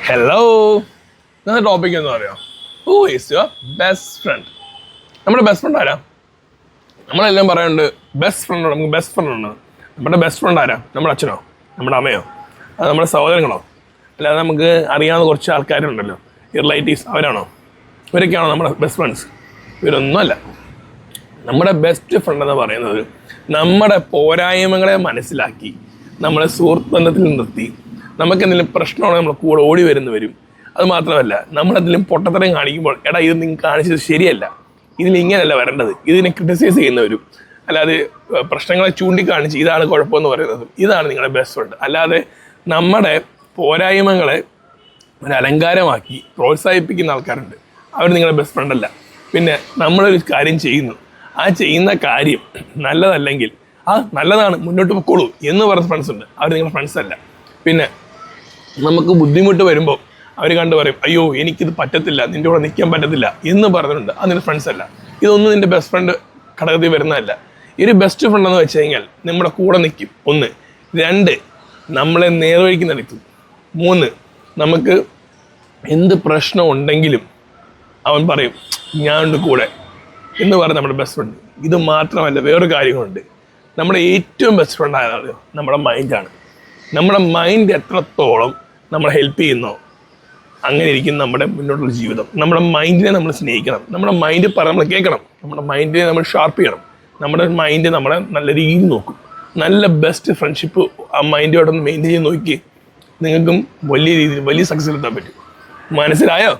Hello, ഇന്നത്തെ topic എന്ന് പറയാം, who is your best friend? നമ്മുടെ ബെസ്റ്റ് ഫ്രണ്ട് ആരാ? നമ്മളെല്ലാം പറയുന്നുണ്ട് ബെസ്റ്റ് ഫ്രണ്ട്, നമുക്ക് ബെസ്റ്റ് ഫ്രണ്ട് ഉണ്ട്. നമ്മുടെ ബെസ്റ്റ് ഫ്രണ്ട് ആരാ? നമ്മുടെ അച്ഛനോ, നമ്മുടെ അമ്മയോ, അത് നമ്മുടെ സഹോദരങ്ങളോ, അല്ലാതെ നമുക്ക് അറിയാവുന്ന കുറച്ച് ആൾക്കാരുണ്ടല്ലോ, ഈ റിലേറ്റീവ്സ്, അവരാണോ? ഇവരൊക്കെയാണോ നമ്മുടെ ബെസ്റ്റ് ഫ്രണ്ട്സ്? ഇവരൊന്നുമല്ല. നമ്മുടെ ബെസ്റ്റ് ഫ്രണ്ട് എന്ന് പറയുന്നത് നമ്മുടെ പോരായ്മകളെ മനസ്സിലാക്കി നമ്മളെ സുഹൃത്ത് ബന്ധത്തിൽ നിർത്തി നമുക്കെന്തെങ്കിലും പ്രശ്നമാണെങ്കിൽ നമ്മൾ കൂടെ ഓടി വരുന്നവരും. അത് മാത്രമല്ല, നമ്മളെന്തെങ്കിലും പൊട്ടത്തരം കാണിക്കുമ്പോൾ എടാ ഇത് നിങ്ങൾ കാണിച്ചത് ശരിയല്ല, ഇതിൽ ഇങ്ങനെയല്ല വരേണ്ടത്, ഇതിനെ ക്രിട്ടിസൈസ് ചെയ്യുന്നവരും. അല്ലാതെ പ്രശ്നങ്ങളെ ചൂണ്ടിക്കാണിച്ച് ഇതാണ് കുഴപ്പമെന്ന് പറയുന്നത്, ഇതാണ് നിങ്ങളുടെ ബെസ്റ്റ് ഫ്രണ്ട്. അല്ലാതെ നമ്മുടെ പോരായ്മകളെ ഒരു അലങ്കാരമാക്കി പ്രോത്സാഹിപ്പിക്കുന്ന ആൾക്കാരുണ്ട്, അവർ നിങ്ങളുടെ ബെസ്റ്റ് ഫ്രണ്ട് അല്ല. പിന്നെ നമ്മളൊരു കാര്യം ചെയ്യുന്നു, ആ ചെയ്യുന്ന കാര്യം നല്ലതല്ലെങ്കിൽ നല്ലതാണ് മുന്നോട്ട് പൊക്കോളൂ എന്ന് പറയുന്ന ഫ്രണ്ട്സ് ഉണ്ട്, അവർ നിങ്ങളുടെ ഫ്രണ്ട്സ് അല്ല. പിന്നെ നമുക്ക് ബുദ്ധിമുട്ട് വരുമ്പോൾ അവർ കണ്ടു പറയും, അയ്യോ എനിക്കിത് പറ്റത്തില്ല, നിൻ്റെ കൂടെ നിൽക്കാൻ പറ്റത്തില്ല എന്ന് പറഞ്ഞിട്ടുണ്ട്, അത് നിൻ്റെ ഫ്രണ്ട്സ് അല്ല. ഇതൊന്നും നിൻ്റെ ബെസ്റ്റ് ഫ്രണ്ട് ഘടകത്തിൽ വരുന്നതല്ല. ഈ ഒരു ബെസ്റ്റ് ഫ്രണ്ട് എന്ന് വെച്ച് കഴിഞ്ഞാൽ നമ്മുടെ കൂടെ നിൽക്കും, 1. 2, നമ്മളെ നേർവഴിക്ക് നടത്തും. 3, നമുക്ക് എന്ത് പ്രശ്നം ഉണ്ടെങ്കിലും അവൻ പറയും ഞാനുണ്ട് കൂടെ എന്ന് പറഞ്ഞ നമ്മുടെ ബെസ്റ്റ് ഫ്രണ്ട്. ഇത് മാത്രമല്ല, വേറൊരു കാര്യങ്ങളുണ്ട്. നമ്മുടെ ഏറ്റവും ബെസ്റ്റ് ഫ്രണ്ട് ആയത് നമ്മുടെ മൈൻഡാണ്. നമ്മുടെ മൈൻഡ് എത്രത്തോളം നമ്മളെ ഹെൽപ്പ് ചെയ്യുന്നോ അങ്ങനെ ഇരിക്കും നമ്മുടെ മുന്നോട്ടുള്ള ജീവിതം. നമ്മുടെ മൈൻഡിനെ നമ്മൾ സ്നേഹിക്കണം, നമ്മുടെ മൈൻഡ് നമ്മൾ കേൾക്കണം, നമ്മുടെ മൈൻഡിനെ നമ്മൾ ഷാർപ്പ് ചെയ്യണം. നമ്മുടെ മൈൻഡ് നമ്മളെ നല്ല രീതിയിൽ നോക്കും. നല്ല ബെസ്റ്റ് ഫ്രണ്ട്ഷിപ്പ് ആ മൈൻഡോടൊന്ന് മെയിൻറ്റെയിൻ ചെയ്ത് നോക്കി, നിങ്ങൾക്കും വലിയ രീതിയിൽ വലിയ സക്സസ് എത്താൻ പറ്റും. മനസ്സിലായോ?